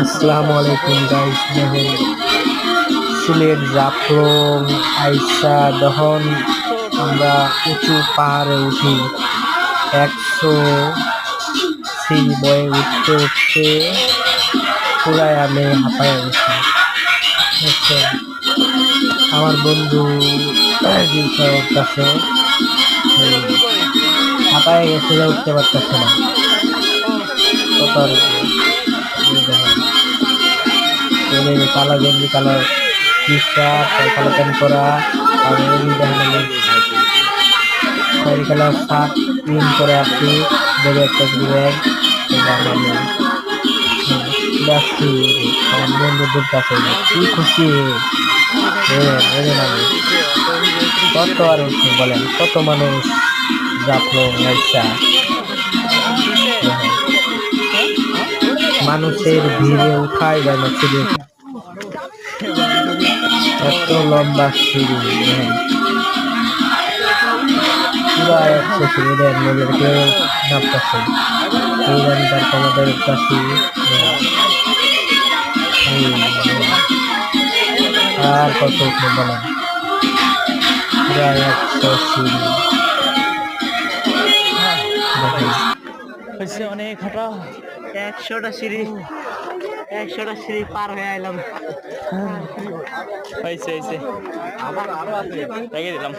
আসসালামু আলাইকুম গাইস, দেখেন সিলেট জাফলং আইসা যখন আমরা উঁচু পাহাড়ে উঠি 100 সিঁড়ি বয়ে উঠতে উঠতে পুরাই আমি হাঁপায়ে গেছি। বুঝছেন, আমার বন্ধু উঠতেছে, হাঁপায়ে গেছে, উঠতে পারতেছে না। কত আর কালো গেঞ্জি, কালো টি শার্ট, কালো প্যান্ট পরা, আর কালার শার্ট প্রিন্ট করে আসছি, ব্যাগে একটা ব্যাগ যাচ্ছি। আমার বন্ধুদের কাছে কি খুশি আমি। কত আর বলেন, কত মানুষ যাত্র মানুষের ভিড়ে উঠাই যায় না সিঁড়ি, এত লম্বা সিঁড়ি। পুরা 100 সিঁড়ি দেন নদীর কেউ নামতেছে, এই রানটার আমাদের কাছে। আর কত উঠে বলেন, পুরা 100 সিঁড়ি। অনেক হাঁটা, 100টা সিঁড়ি, 100টা সিঁড়ি পার হয়ে আইলাম। হয়েছে আবার রেখে দিলাম।